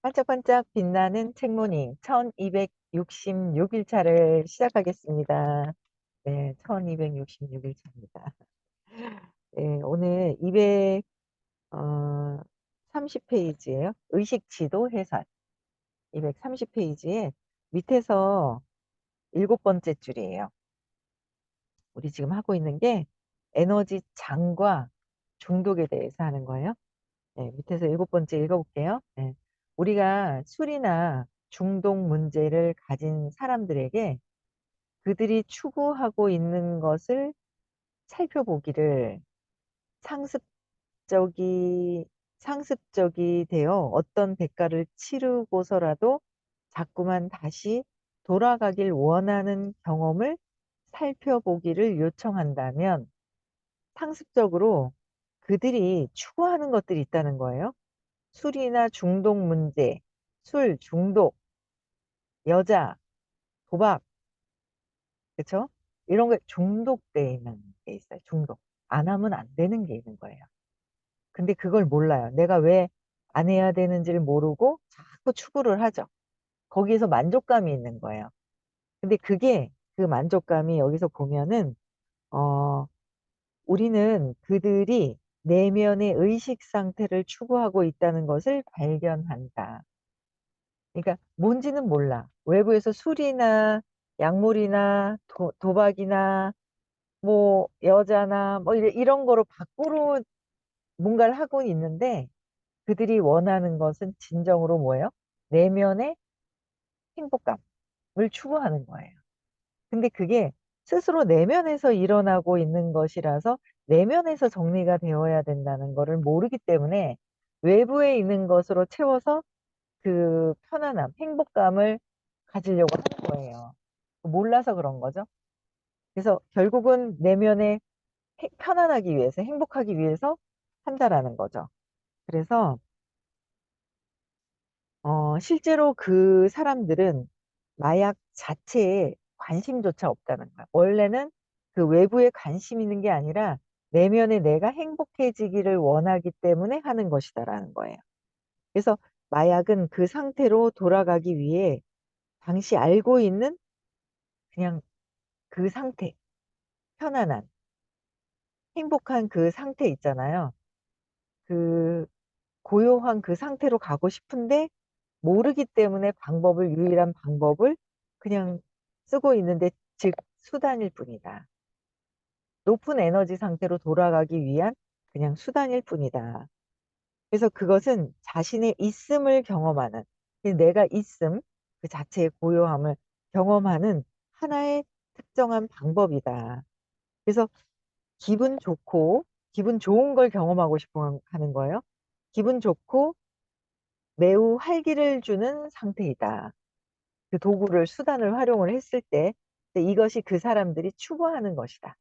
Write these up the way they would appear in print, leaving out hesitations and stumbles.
반짝반짝 빛나는 책모닝 1266일차를 시작하겠습니다. 네, 1266일차입니다. 네, 오늘 230페이지예요. 의식 지도 해설. 230페이지에 밑에서 7번째 줄이에요. 우리 지금 하고 있는 게 에너지 장과 중독에 대해서 하는 거예요. 네, 밑에서 7번째 읽어볼게요. 네. 우리가 술이나 중독 문제를 가진 사람들에게 그들이 추구하고 있는 것을 살펴보기를 상습적이, 상습적이 되어 어떤 대가를 치르고서라도 자꾸만 다시 돌아가길 원하는 경험을 살펴보기를 요청한다면 상습적으로 그들이 추구하는 것들이 있다는 거예요. 술이나 중독 문제, 술, 중독, 여자, 도박, 그쵸? 이런 거 중독돼 있는 게 있어요. 중독. 안 하면 안 되는 게 있는 거예요. 근데 그걸 몰라요. 내가 왜 안 해야 되는지를 모르고 자꾸 추구를 하죠. 거기에서 만족감이 있는 거예요. 근데 그게 그 만족감이 여기서 보면은 어 우리는 그들이 내면의 의식 상태를 추구하고 있다는 것을 발견한다. 그러니까 뭔지는 몰라. 외부에서 술이나 약물이나 도박이나 뭐 여자나 뭐 이런 거로 밖으로 뭔가를 하고 있는데 그들이 원하는 것은 진정으로 뭐예요? 내면의 행복감을 추구하는 거예요. 근데 그게 스스로 내면에서 일어나고 있는 것이라서 내면에서 정리가 되어야 된다는 거를 모르기 때문에 외부에 있는 것으로 채워서 그 편안함, 행복감을 가지려고 하는 거예요. 몰라서 그런 거죠. 그래서 결국은 내면에 편안하기 위해서, 행복하기 위해서 한다라는 거죠. 그래서 실제로 그 사람들은 마약 자체에 관심조차 없다는 거야. 원래는 그 외부에 관심 있는 게 아니라 내면에 내가 행복해지기를 원하기 때문에 하는 것이다라는 거예요. 그래서 마약은 그 상태로 돌아가기 위해 당시 알고 있는 그냥 그 상태, 편안한, 행복한 그 상태 있잖아요. 그 고요한 그 상태로 가고 싶은데 모르기 때문에 유일한 방법을 그냥 쓰고 있는데, 즉, 수단일 뿐이다. 높은 에너지 상태로 돌아가기 위한 그냥 수단일 뿐이다. 그래서 그것은 자신의 있음을 경험하는, 내가 있음, 그 자체의 고요함을 경험하는 하나의 특정한 방법이다. 그래서 기분 좋고, 기분 좋은 걸 경험하고 싶어 하는 거예요. 기분 좋고 매우 활기를 주는 상태이다. 그 도구를, 수단을 활용을 했을 때 이것이 그 사람들이 추구하는 것이다.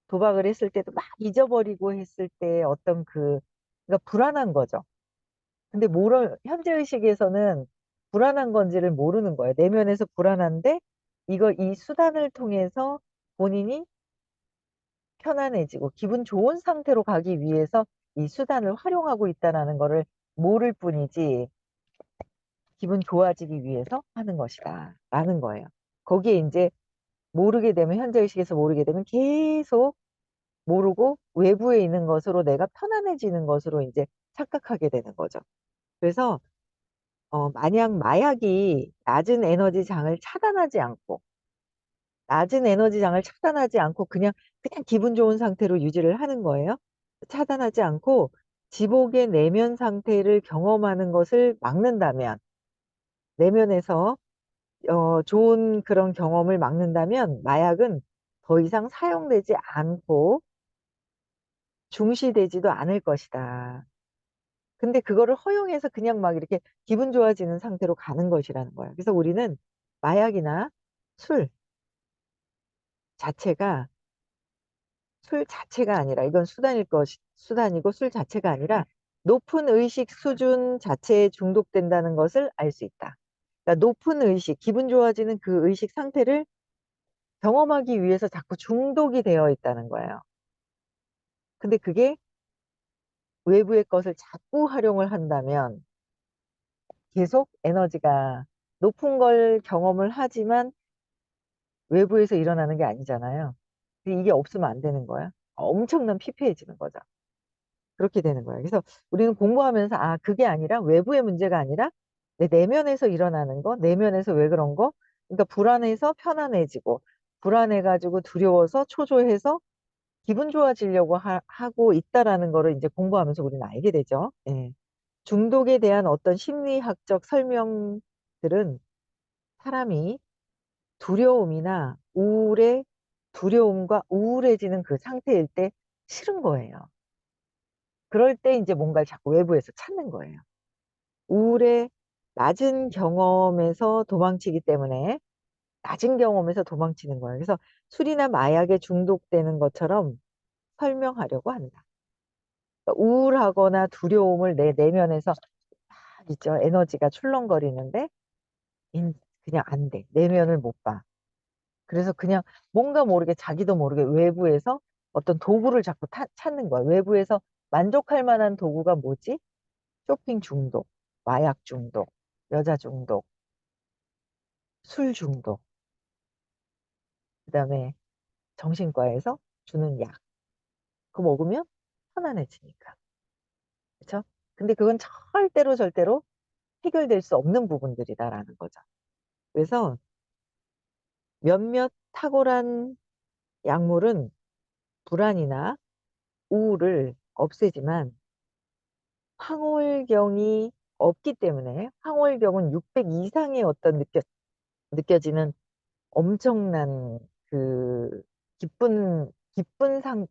도박을 했을 때도 막 잊어버리고 했을 때 어떤 그러니까 불안한 거죠. 근데 현재의식에서는 불안한 건지를 모르는 거예요. 내면에서 불안한데 이 수단을 통해서 본인이 편안해지고 기분 좋은 상태로 가기 위해서 이 수단을 활용하고 있다는 거를 모를 뿐이지, 기분 좋아지기 위해서 하는 것이다 라는 거예요. 거기에 이제 모르게 되면, 현재의식에서 모르게 되면 계속 모르고 외부에 있는 것으로 내가 편안해지는 것으로 이제 착각하게 되는 거죠. 그래서 만약 마약이 낮은 에너지 장을 차단하지 않고 그냥 기분 좋은 상태로 유지를 하는 거예요. 차단하지 않고 지복의 내면 상태를 경험하는 것을 막는다면, 내면에서 좋은 그런 경험을 막는다면 마약은 더 이상 사용되지 않고 중시되지도 않을 것이다. 근데 그거를 허용해서 그냥 막 이렇게 기분 좋아지는 상태로 가는 것이라는 거예요. 그래서 우리는 마약이나 술 자체가 술 자체가 아니라, 이건 수단이고 술 자체가 아니라 높은 의식 수준 자체에 중독된다는 것을 알 수 있다. 그러니까 높은 의식, 기분 좋아지는 그 의식 상태를 경험하기 위해서 자꾸 중독이 되어 있다는 거예요. 근데 그게 외부의 것을 자꾸 활용을 한다면 계속 에너지가 높은 걸 경험을 하지만 외부에서 일어나는 게 아니잖아요. 근데 이게 없으면 안 되는 거야. 엄청난 피폐해지는 거죠. 그렇게 되는 거예요. 그래서 우리는 공부하면서 아, 그게 아니라 외부의 문제가 아니라 내 내면에서 일어나는 거, 내면에서 왜 그런 거? 그러니까 불안해서 편안해지고 불안해가지고 두려워서 초조해서 기분 좋아지려고 하고 있다라는 거를 이제 공부하면서 우리는 알게 되죠. 예. 중독에 대한 어떤 심리학적 설명들은 사람이 두려움이나 우울에 두려움과 우울해지는 그 상태일 때 싫은 거예요. 그럴 때 이제 뭔가를 자꾸 외부에서 찾는 거예요. 우울의 낮은 경험에서 도망치기 때문에 낮은 경험에서 도망치는 거예요. 그래서 술이나 마약에 중독되는 것처럼 설명하려고 한다. 그러니까 우울하거나 두려움을 내 내면에서 막 있죠. 에너지가 출렁거리는데 그냥 안 돼. 내면을 못 봐. 그래서 그냥 뭔가 모르게 자기도 모르게 외부에서 어떤 도구를 자꾸 찾는 거야. 외부에서 만족할 만한 도구가 뭐지? 쇼핑 중독, 마약 중독, 여자 중독, 술 중독, 그다음에 정신과에서 주는 약. 그거 먹으면 편안해지니까. 그렇죠? 근데 그건 절대로 해결될 수 없는 부분들이다라는 거죠. 그래서 몇몇 탁월한 약물은 불안이나 우울을 없애지만 황홀경이 없기 때문에 황홀경은 600 이상의 어떤 느껴지는 엄청난 그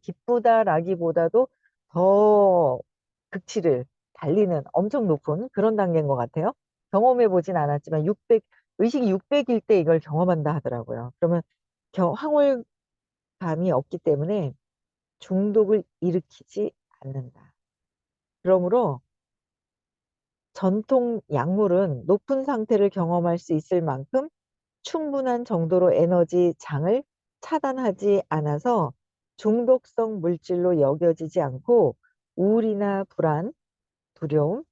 기쁘다라기보다도 더 극치를 달리는 엄청 높은 그런 단계인 것 같아요. 경험해 보진 않았지만 의식이 600일 때 이걸 경험한다 하더라고요. 그러면 황홀감이 없기 때문에 중독을 일으키지 않는다. 그러므로 전통 약물은 높은 상태를 경험할 수 있을 만큼 충분한 정도로 에너지 장을 차단하지 않아서 중독성 물질로 여겨지지 않고 우울이나 불안, 두려움,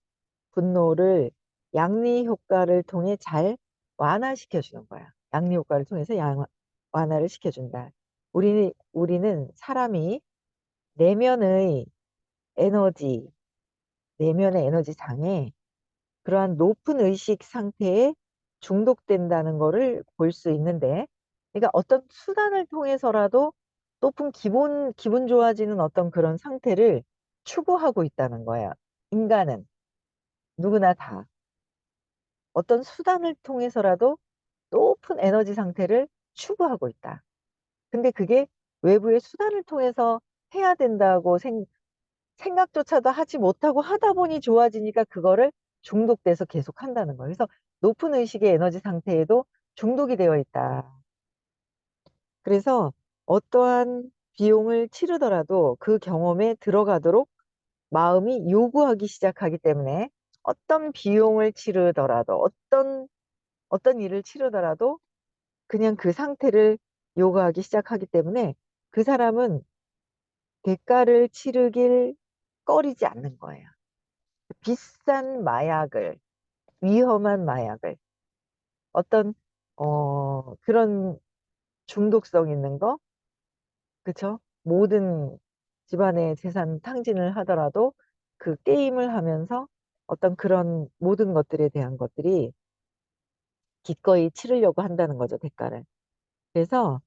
분노를 양리 효과를 통해 잘 완화시켜 주는 거야. 양리 효과를 통해서 완화를 시켜준다. 우리는 사람이 내면의 에너지, 내면의 에너지 장에 그러한 높은 의식 상태에 중독된다는 거를 볼 수 있는데, 그러니까 어떤 수단을 통해서라도 높은 기분 좋아지는 어떤 그런 상태를 추구하고 있다는 거예요. 인간은 누구나 다 어떤 수단을 통해서라도 높은 에너지 상태를 추구하고 있다. 근데 그게 외부의 수단을 통해서 해야 된다고 생각조차도 하지 못하고 하다 보니 좋아지니까 그거를 중독돼서 계속 한다는 거예요. 그래서 높은 의식의 에너지 상태에도 중독이 되어 있다. 그래서 어떠한 비용을 치르더라도 그 경험에 들어가도록 마음이 요구하기 시작하기 때문에 어떤 비용을 치르더라도 어떤 일을 치르더라도 그냥 그 상태를 요구하기 시작하기 때문에 그 사람은 대가를 치르길 꺼리지 않는 거예요. 비싼 마약을, 위험한 마약을, 어떤, 그런 중독성 있는 거, 그쵸? 모든 집안의 재산 탕진을 하더라도 그 게임을 하면서 어떤 그런 모든 것들에 대한 것들이 기꺼이 치르려고 한다는 거죠, 대가를. 그래서,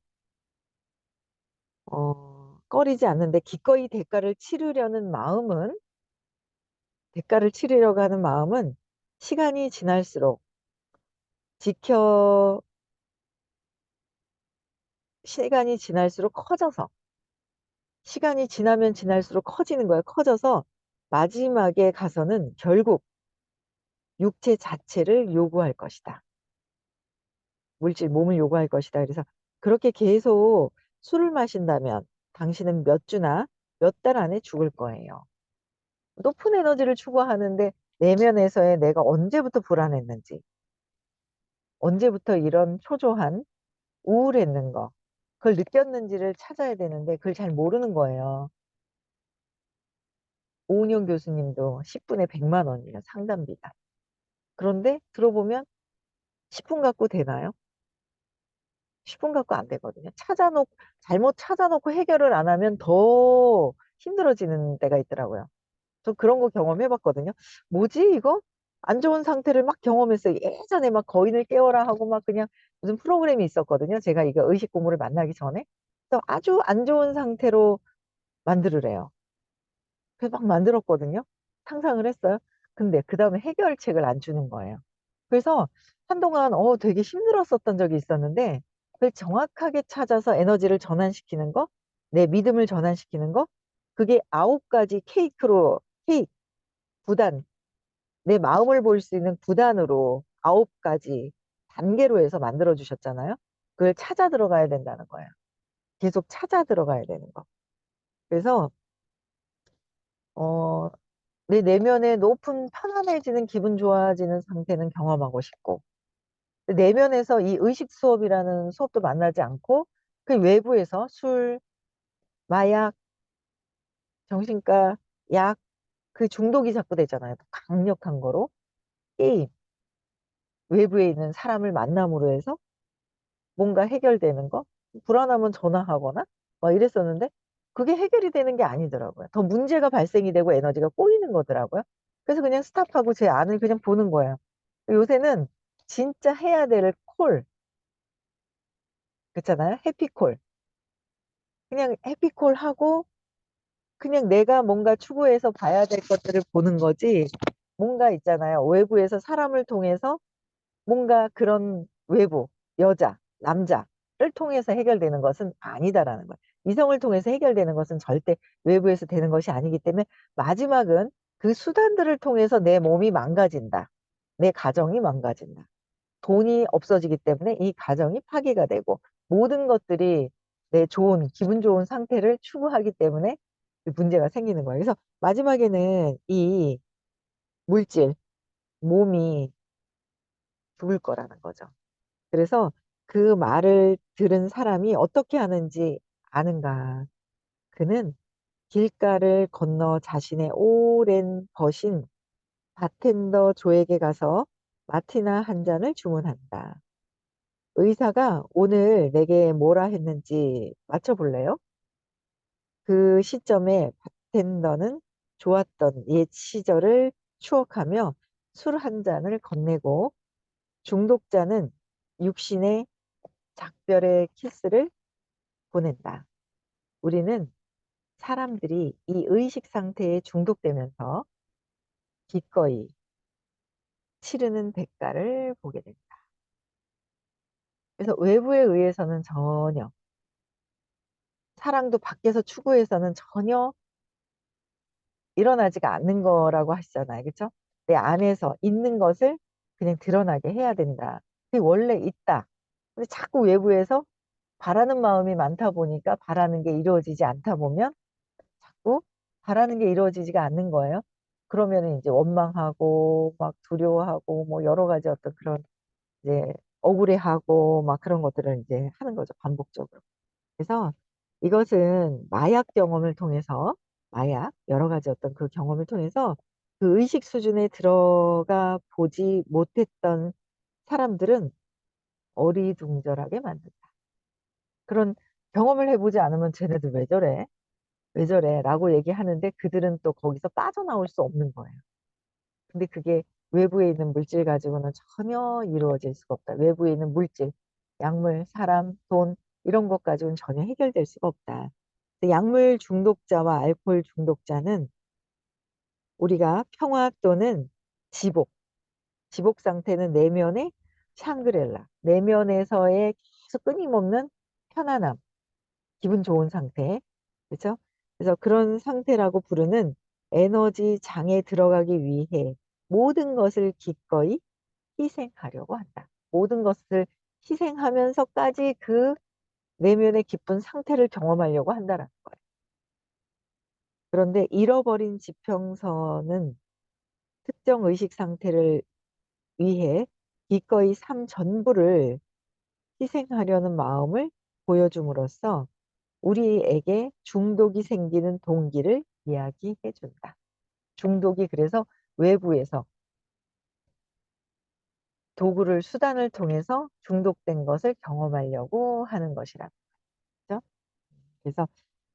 꺼리지 않는데 기꺼이 대가를 치르려고 하는 마음은 시간이 지날수록 지켜 시간이 지날수록 커져서 시간이 지나면 지날수록 커지는 거예요. 커져서 마지막에 가서는 결국 육체 자체를 요구할 것이다. 몸을 요구할 것이다. 그래서 그렇게 계속 술을 마신다면 당신은 몇 주나 몇 달 안에 죽을 거예요. 높은 에너지를 추구하는데 내면에서의 내가 언제부터 불안했는지, 언제부터 이런 초조한 우울했는 거, 그걸 느꼈는지를 찾아야 되는데 그걸 잘 모르는 거예요. 오은영 교수님도 10분에 100만 원이에요. 상담비가. 그런데 들어보면 10분 갖고 되나요? 10분 갖고 안 되거든요. 잘못 찾아놓고 해결을 안 하면 더 힘들어지는 때가 있더라고요. 저 그런 거 경험해 봤거든요. 뭐지, 이거? 안 좋은 상태를 막 경험했어요. 예전에 막 거인을 깨워라 하고 막 그냥 무슨 프로그램이 있었거든요. 제가 이거 의식 고무를 만나기 전에. 그래서 아주 안 좋은 상태로 만들으래요. 그래서 막 만들었거든요. 상상을 했어요. 근데 그 다음에 해결책을 안 주는 거예요. 그래서 한동안 되게 힘들었었던 적이 있었는데 그걸 정확하게 찾아서 에너지를 전환시키는 거, 내 믿음을 전환시키는 거, 그게 9가지 케이크, 9단, 내 마음을 볼 수 있는 9단으로 9가지 단계로 해서 만들어 주셨잖아요. 그걸 찾아 들어가야 된다는 거예요. 계속 찾아 들어가야 되는 거. 그래서 어, 내 내면의 높은 편안해지는 기분 좋아지는 상태는 경험하고 싶고 내면에서 이 의식 수업이라는 수업도 만나지 않고 그 외부에서 술, 마약, 정신과, 약, 그 중독이 자꾸 되잖아요. 강력한 거로 게임, 외부에 있는 사람을 만남으로 해서 뭔가 해결되는 거, 불안하면 전화하거나 막 이랬었는데 그게 해결이 되는 게 아니더라고요. 더 문제가 발생이 되고 에너지가 꼬이는 거더라고요. 그래서 그냥 스탑하고 제 안을 그냥 보는 거예요. 요새는 진짜 해야 될 콜, 그렇잖아요. 해피콜. 그냥 해피콜 하고 그냥 내가 뭔가 추구해서 봐야 될 것들을 보는 거지. 뭔가 있잖아요. 외부에서 사람을 통해서 뭔가 그런 외부, 여자, 남자를 통해서 해결되는 것은 아니다라는 거예요. 이성을 통해서 해결되는 것은 절대 외부에서 되는 것이 아니기 때문에 마지막은 그 수단들을 통해서 내 몸이 망가진다. 내 가정이 망가진다. 돈이 없어지기 때문에 이 가정이 파괴가 되고 모든 것들이 내 기분 좋은 상태를 추구하기 때문에 그 문제가 생기는 거예요. 그래서 마지막에는 이 물질, 몸이 죽을 거라는 거죠. 그래서 그 말을 들은 사람이 어떻게 하는지 아는가? 그는 길가를 건너 자신의 오랜 벗인 바텐더 조에게 가서 마티나 한 잔을 주문한다. 의사가 오늘 내게 뭐라 했는지 맞춰볼래요? 그 시점에 바텐더는 좋았던 옛 시절을 추억하며 술 한 잔을 건네고 중독자는 육신의 작별의 키스를 보낸다. 우리는 사람들이 이 의식 상태에 중독되면서 기꺼이 치르는 대가를 보게 된다. 그래서 외부에 의해서는 전혀, 사랑도 밖에서 추구해서는 전혀 일어나지가 않는 거라고 하시잖아요. 그렇죠? 내 안에서 있는 것을 그냥 드러나게 해야 된다. 그게 원래 있다. 근데 자꾸 외부에서 바라는 마음이 많다 보니까 바라는 게 이루어지지 않다 보면 자꾸 바라는 게 이루어지지가 않는 거예요. 그러면 이제 원망하고 막 두려워하고 뭐 여러 가지 어떤 그런 이제 억울해하고 막 그런 것들을 이제 하는 거죠. 반복적으로. 그래서 이것은 마약 경험을 통해서 여러 가지 어떤 그 경험을 통해서 그 의식 수준에 들어가 보지 못했던 사람들은 어리둥절하게 만든다. 그런 경험을 해보지 않으면 쟤네들 왜 저래? 왜 저래? 라고 얘기하는데 그들은 또 거기서 빠져나올 수 없는 거예요. 근데 그게 외부에 있는 물질 가지고는 전혀 이루어질 수가 없다. 외부에 있는 물질, 약물, 사람, 돈 이런 것 가지고는 전혀 해결될 수가 없다. 약물 중독자와 알코올 중독자는 우리가 평화 또는 지복, 지복 상태는 내면의 샹그렐라, 내면에서의 계속 끊임없는 편안함, 기분 좋은 상태, 그렇죠? 그래서 그런 상태라고 부르는 에너지 장에 들어가기 위해 모든 것을 기꺼이 희생하려고 한다. 모든 것을 희생하면서까지 그 내면의 기쁜 상태를 경험하려고 한다는 거예요. 그런데 잃어버린 지평선은 특정 의식 상태를 위해 기꺼이 삶 전부를 희생하려는 마음을 보여줌으로써 우리에게 중독이 생기는 동기를 이야기해 준다. 중독이 그래서 외부에서 도구를, 수단을 통해서 중독된 것을 경험하려고 하는 것이라. 그죠? 그래서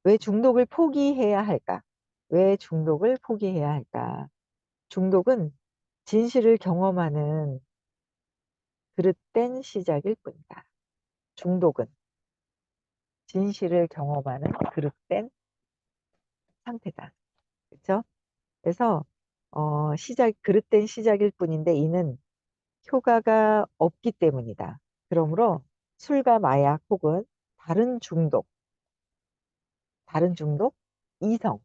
왜 중독을 포기해야 할까? 왜 중독을 포기해야 할까? 중독은 진실을 경험하는 그릇된 시작일 뿐이다. 중독은 진실을 경험하는 그릇된 상태다. 그렇죠? 그래서 그릇된 시작일 뿐인데 이는 효과가 없기 때문이다. 그러므로 술과 마약 혹은 다른 중독, 다른 중독, 이성,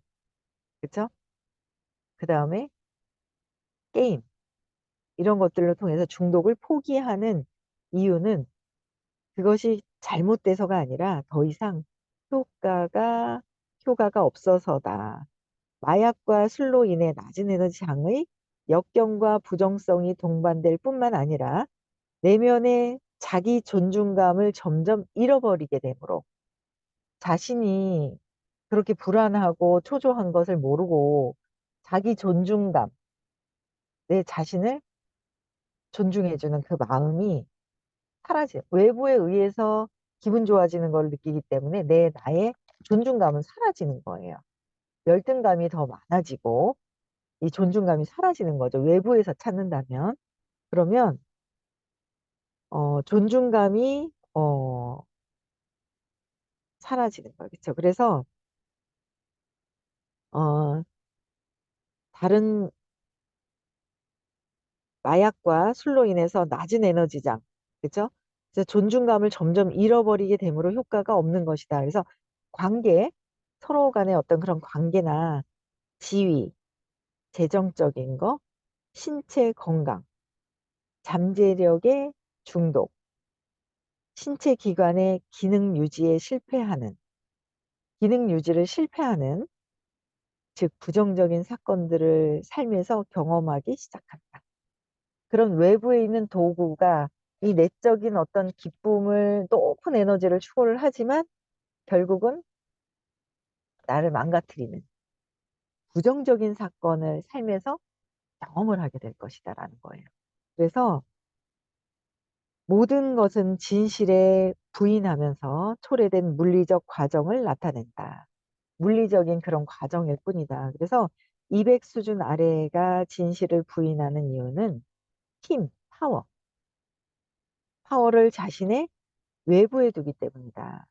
그쵸? 그 다음에 게임, 이런 것들을 통해서 중독을 포기하는 이유는 그것이 잘못돼서가 아니라 더 이상 효과가, 효과가 없어서다. 마약과 술로 인해 낮은 에너지장의 역경과 부정성이 동반될 뿐만 아니라 내면의 자기 존중감을 점점 잃어버리게 되므로 자신이 그렇게 불안하고 초조한 것을 모르고 자기 존중감, 내 자신을 존중해주는 그 마음이 사라져. 외부에 의해서 기분 좋아지는 걸 느끼기 때문에 나의 존중감은 사라지는 거예요. 열등감이 더 많아지고 이 존중감이 사라지는 거죠. 외부에서 찾는다면. 그러면 존중감이 사라지는 거예요. 그렇죠? 그래서 어, 다른 마약과 술로 인해서 낮은 에너지장, 그렇죠? 그래서 존중감을 점점 잃어버리게 되므로 효과가 없는 것이다. 그래서 관계, 서로 간의 어떤 그런 관계나 지위, 재정적인 거, 신체 건강, 잠재력의 중독, 신체 기관의 기능 유지를 실패하는, 즉 부정적인 사건들을 삶에서 경험하기 시작한다. 그런 외부에 있는 도구가 이 내적인 어떤 기쁨을, 높은 에너지를 추구를 하지만 결국은 나를 망가뜨리는 부정적인 사건을 삶에서 경험을 하게 될 것이다라는 거예요. 그래서 모든 것은 진실에 부인하면서 초래된 물리적 과정을 나타낸다. 물리적인 그런 과정일 뿐이다. 그래서 200 수준 아래가 진실을 부인하는 이유는 힘, 파워를 자신의 외부에 두기 때문이다.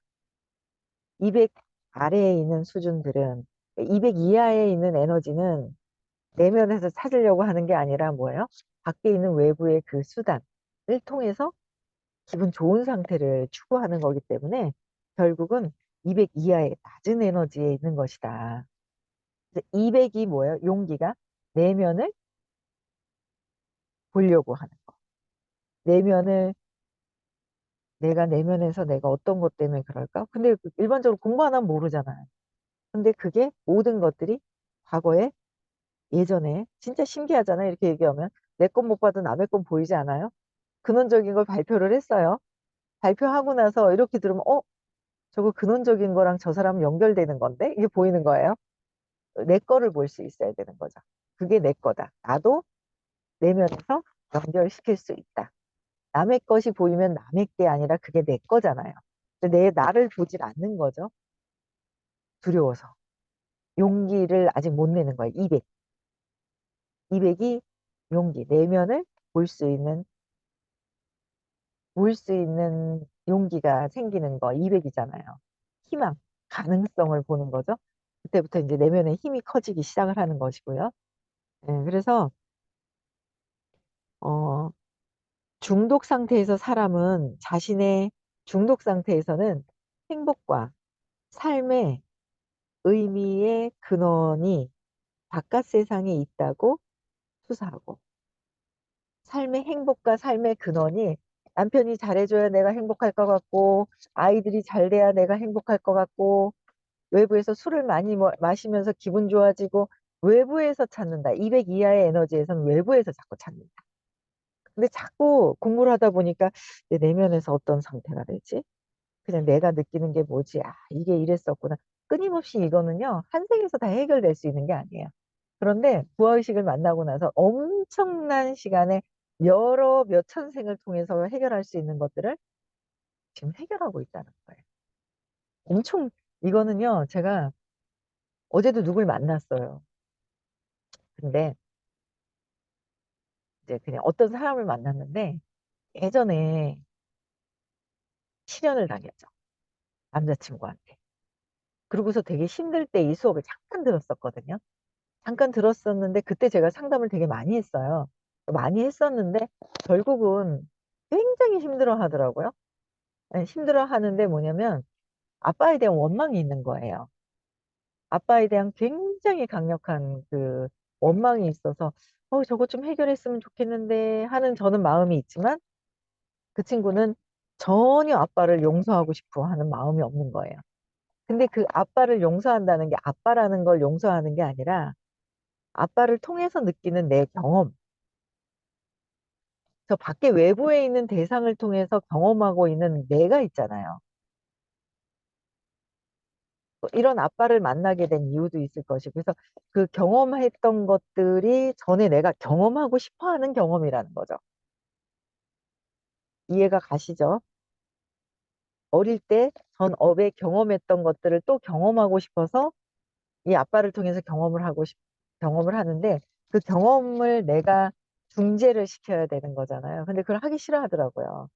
200 아래에 있는 수준들은, 200 이하에 있는 에너지는 내면에서 찾으려고 하는 게 아니라 뭐예요? 밖에 있는 외부의 그 수단을 통해서 기분 좋은 상태를 추구하는 거기 때문에 결국은 200 이하의 낮은 에너지에 있는 것이다. 200이 뭐예요? 용기가 내면을 보려고 하는 거. 내면을, 내가 내면에서 내가 어떤 것 때문에 그럴까? 근데 일반적으로 공부 안 하면 모르잖아요. 근데 그게 모든 것들이 과거에, 예전에 진짜 신기하잖아요. 이렇게 얘기하면 내 건 못 봐도 남의 건 보이지 않아요? 근원적인 걸 발표를 했어요. 발표하고 나서 이렇게 들으면 저거 근원적인 거랑 저 사람은 연결되는 건데 이게 보이는 거예요. 내 거를 볼 수 있어야 되는 거죠. 그게 내 거다. 나도 내면에서 연결시킬 수 있다. 남의 것이 보이면 남의 게 아니라 그게 내 거잖아요. 근데 나를 보질 않는 거죠. 두려워서. 용기를 아직 못 내는 거예요. 200. 200이 용기, 내면을 볼 수 있는, 용기가 생기는 거 200이잖아요. 희망, 가능성을 보는 거죠. 그때부터 이제 내면의 힘이 커지기 시작을 하는 것이고요. 그래서 어, 중독 상태에서 사람은 자신의 중독 상태에서는 행복과 삶의 의미의 근원이 바깥 세상에 있다고 투사하고, 삶의 행복과 삶의 근원이 남편이 잘해줘야 내가 행복할 것 같고, 아이들이 잘 돼야 내가 행복할 것 같고, 외부에서 술을 많이 마시면서 기분 좋아지고, 외부에서 찾는다. 200 이하의 에너지에서는 외부에서 자꾸 찾는다. 근데 자꾸 공부를 하다 보니까 내 내면에서 어떤 상태가 되지? 그냥 내가 느끼는 게 뭐지? 아, 이게 이랬었구나. 끊임없이 이거는요, 한 생에서 다 해결될 수 있는 게 아니에요. 그런데 부하의식을 만나고 나서 엄청난 시간의 여러 몇 천생을 통해서 해결할 수 있는 것들을 지금 해결하고 있다는 거예요. 엄청, 이거는요, 제가 어제도 누굴 만났어요. 근데 이제 그냥 어떤 사람을 만났는데 예전에 실연을 당했죠. 남자친구한테. 그러고서 되게 힘들 때 이 수업을 잠깐 들었었거든요. 잠깐 들었었는데 그때 제가 상담을 되게 많이 했어요. 많이 했었는데 결국은 굉장히 힘들어 하더라고요. 네, 힘들어 하는데 뭐냐면 아빠에 대한 원망이 있는 거예요. 아빠에 대한 굉장히 강력한 그 원망이 있어서 저것 좀 해결했으면 좋겠는데 하는 저는 마음이 있지만 그 친구는 전혀 아빠를 용서하고 싶어 하는 마음이 없는 거예요. 근데 그 아빠를 용서한다는 게 아빠라는 걸 용서하는 게 아니라 아빠를 통해서 느끼는 내 경험, 저 밖에 외부에 있는 대상을 통해서 경험하고 있는 내가 있잖아요. 또 이런 아빠를 만나게 된 이유도 있을 것이고, 그래서 그 경험했던 것들이 전에 내가 경험하고 싶어 하는 경험이라는 거죠. 이해가 가시죠? 어릴 때 전 업에 경험했던 것들을 또 경험하고 싶어서 이 아빠를 통해서 경험을 하는데 그 경험을 내가 중재를 시켜야 되는 거잖아요. 근데 그걸 하기 싫어하더라고요.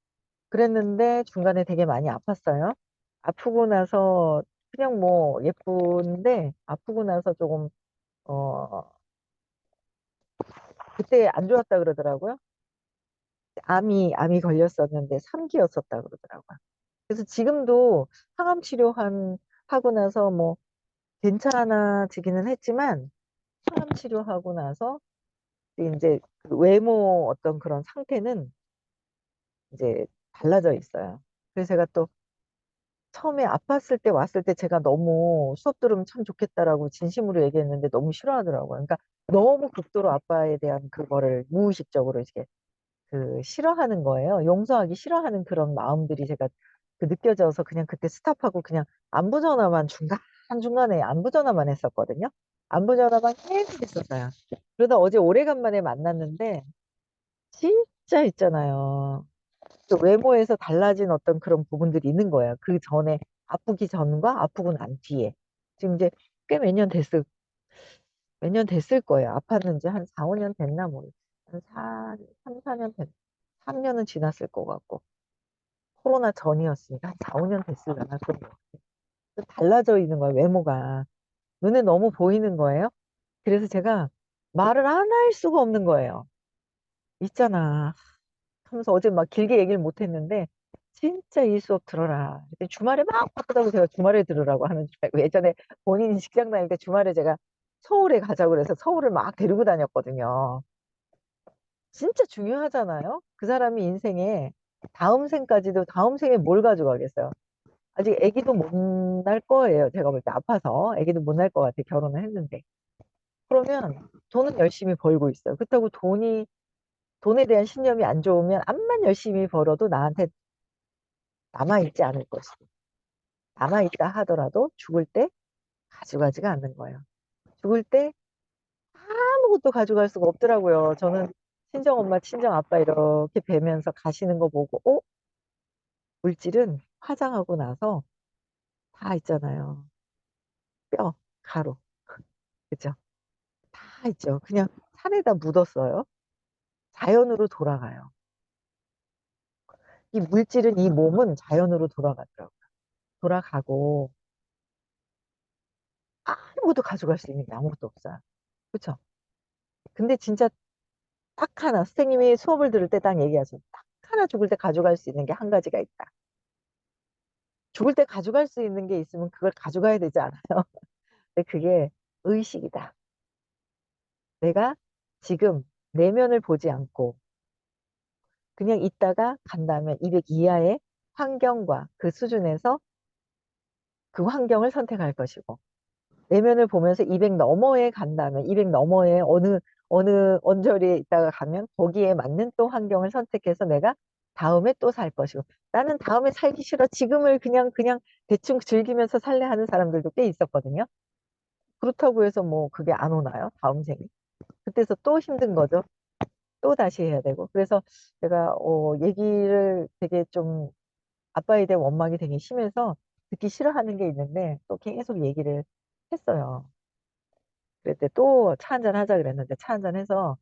그랬는데 중간에 되게 많이 아팠어요. 아프고 나서 그냥 뭐 예쁜데 아프고 나서 조금 어 그때 안 좋았다 그러더라고요. 암이 걸렸었는데 3기였었다 그러더라고요. 그래서 지금도 항암 치료한 하고 나서 뭐 괜찮아지기는 했지만 항암 치료하고 나서 이제 그 외모 어떤 그런 상태는 이제 달라져 있어요. 그래서 제가 또 처음에 아팠을 때 왔을 때 제가 너무 수업 들으면 참 좋겠다라고 진심으로 얘기했는데 너무 싫어하더라고요. 그러니까 너무 극도로 아빠에 대한 그거를 무의식적으로 이렇게 그 싫어하는 거예요. 용서하기 싫어하는 그런 마음들이 제가 그 느껴져서 그냥 그때 스탑하고 그냥 안부 전화만 중간중간에 안부 전화만 했었거든요. 안부 전화만 계속 했었어요. 그러다 어제 오래간만에 만났는데 진짜 있잖아요. 그 외모에서 달라진 어떤 그런 부분들이 있는 거예요. 그 전에 아프기 전과 아프고 난 뒤에. 지금 이제 꽤 몇 년 됐을 거예요. 아팠는지 한 4, 5년 됐나 모르겠어요. 한 3, 4년 3년은 지났을 것 같고. 코로나 전이었으니까 한 4, 5년 됐을려나 그런 거 같아요. 달라져 있는 거예요, 외모가. 눈에 너무 보이는 거예요. 그래서 제가 말을 안 할 수가 없는 거예요. 있잖아. 하면서 어제 막 길게 얘기를 못 했는데 진짜 이 수업 들어라. 그때 주말에 막 바쁘다고 제가 주말에 들으라고 하는 줄 알고 예전에 본인이 직장 다닐 때 주말에 제가 서울에 가자고 그래서 서울을 막 데리고 다녔거든요. 진짜 중요하잖아요. 그 사람이 인생에 다음 생까지도 다음 생에 뭘 가져가겠어요. 아직 아기도 못 날 거예요. 제가 볼 때 아파서 아기도 못 날 것 같아. 결혼을 했는데. 그러면 돈은 열심히 벌고 있어요. 그렇다고 돈에 대한 신념이 안 좋으면 암만 열심히 벌어도 나한테 남아있지 않을 것이고, 남아있다 하더라도 죽을 때 가져가지가 않는 거예요. 죽을 때 아무것도 가져갈 수가 없더라고요. 저는 친정엄마, 친정아빠 이렇게 뵈면서 가시는 거 보고, 물질은 화장하고 나서 다 있잖아요. 뼈, 가루, 그죠? 다 있죠. 그냥 산에다 묻었어요. 자연으로 돌아가요. 이 물질은 이 몸은 자연으로 돌아가더라고요. 돌아가고 아무것도 가져갈 수 있는 게 아무것도 없어요. 그쵸? 근데 진짜 딱 하나, 선생님이 수업을 들을 때 딱 얘기하죠. 딱 하나 죽을 때 가져갈 수 있는 게 한 가지가 있다. 죽을 때 가져갈 수 있는 게 있으면 그걸 가져가야 되지 않아요? 근데 그게 의식이다. 내가 지금 내면을 보지 않고 그냥 있다가 간다면 200 이하의 환경과 그 수준에서 그 환경을 선택할 것이고 내면을 보면서 200 너머에 간다면 200 너머에 어느 언저리에 있다가 가면 거기에 맞는 또 환경을 선택해서 내가 다음에 또 살 것이고 나는 다음에 살기 싫어 지금을 그냥 대충 즐기면서 살래 하는 사람들도 꽤 있었거든요. 그렇다고 해서 뭐 그게 안 오나요? 다음 생에. 그때서 또 힘든 거죠. 또다시 해야 되고. 그래서 제가 얘기를 되게 좀 아빠에 대한 원망이 되게 심해서 듣기 싫어하는 게 있는데 또 계속 얘기를 했어요. 그랬더니 또 차 한잔 하자 그랬는데 차 한잔 해서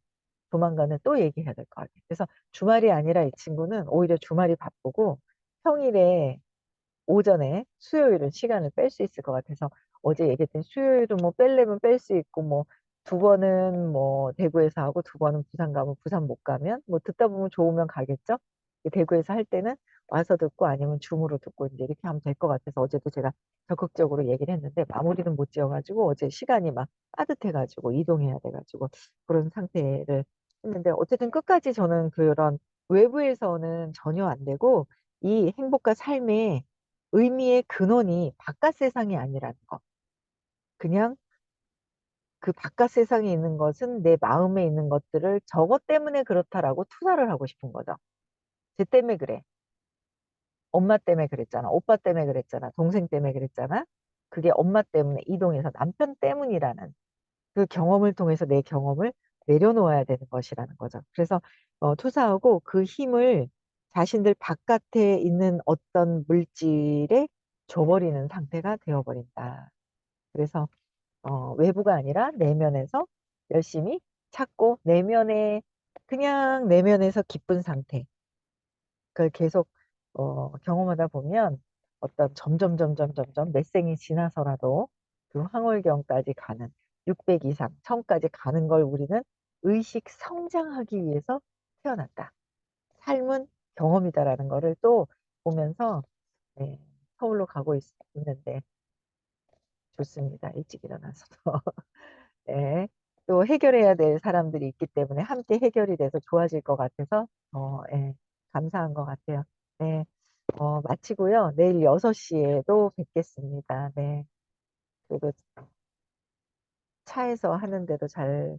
조만간은 또 얘기해야 될 것 같아요. 그래서 주말이 아니라 이 친구는 오히려 주말이 바쁘고 평일에 오전에 수요일은 시간을 뺄 수 있을 것 같아서 어제 얘기했더니 수요일은 뭐 뺄려면 뺄 수 있고 뭐 두 번은 뭐 대구에서 하고 두 번은 부산 가면 부산 못 가면 뭐 듣다 보면 좋으면 가겠죠? 대구에서 할 때는 와서 듣고 아니면 줌으로 듣고 이제 이렇게 하면 될 것 같아서 어제도 제가 적극적으로 얘기를 했는데 마무리는 못 지어가지고 어제 시간이 막 빠듯해가지고 이동해야 돼가지고 그런 상태를 했는데 어쨌든 끝까지 저는 그런 외부에서는 전혀 안 되고 이 행복과 삶의 의미의 근원이 바깥 세상이 아니라는 거. 그냥 그 바깥 세상에 있는 것은 내 마음에 있는 것들을 저것 때문에 그렇다라고 투사를 하고 싶은 거죠. 쟤 때문에 그래. 엄마 때문에 그랬잖아. 오빠 때문에 그랬잖아. 동생 때문에 그랬잖아. 그게 엄마 때문에 이동해서 남편 때문이라는 그 경험을 통해서 내 경험을 내려놓아야 되는 것이라는 거죠. 그래서 투사하고 그 힘을 자신들 바깥에 있는 어떤 물질에 줘버리는 상태가 되어버린다. 그래서 외부가 아니라 내면에서 열심히 찾고 내면에 그냥 내면에서 기쁜 상태. 그걸 계속 경험하다 보면 어떤 점점 몇 생이 지나서라도 그 황홀경까지 가는 600 이상, 1000까지 가는 걸 우리는 의식 성장하기 위해서 태어났다. 삶은 경험이다라는 거를 또 보면서 네, 서울로 가고 있는데 좋습니다. 일찍 일어나서도. 네. 또 해결해야 될 사람들이 있기 때문에 함께 해결이 돼서 좋아질 것 같아서 예, 감사한 것 같아요. 네. 마치고요. 내일 6시에도 뵙겠습니다. 네. 그리고 차에서 하는데도 잘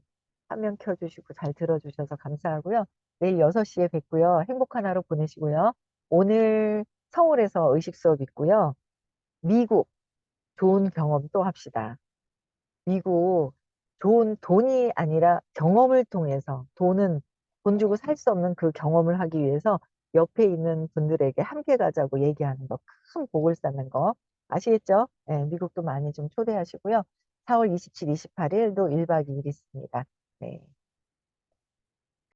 화면 켜주시고 잘 들어주셔서 감사하고요. 내일 6시에 뵙고요. 행복한 하루 보내시고요. 오늘 서울에서 의식 수업 있고요. 미국 좋은 경험 또 합시다. 미국 좋은 돈이 아니라 경험을 통해서 돈 주고 살 수 없는 그 경험을 하기 위해서 옆에 있는 분들에게 함께 가자고 얘기하는 거, 큰 복을 쌓는 거 아시겠죠? 네, 미국도 많이 좀 초대하시고요. 4월 27, 28일도 1박 2일 있습니다. 네.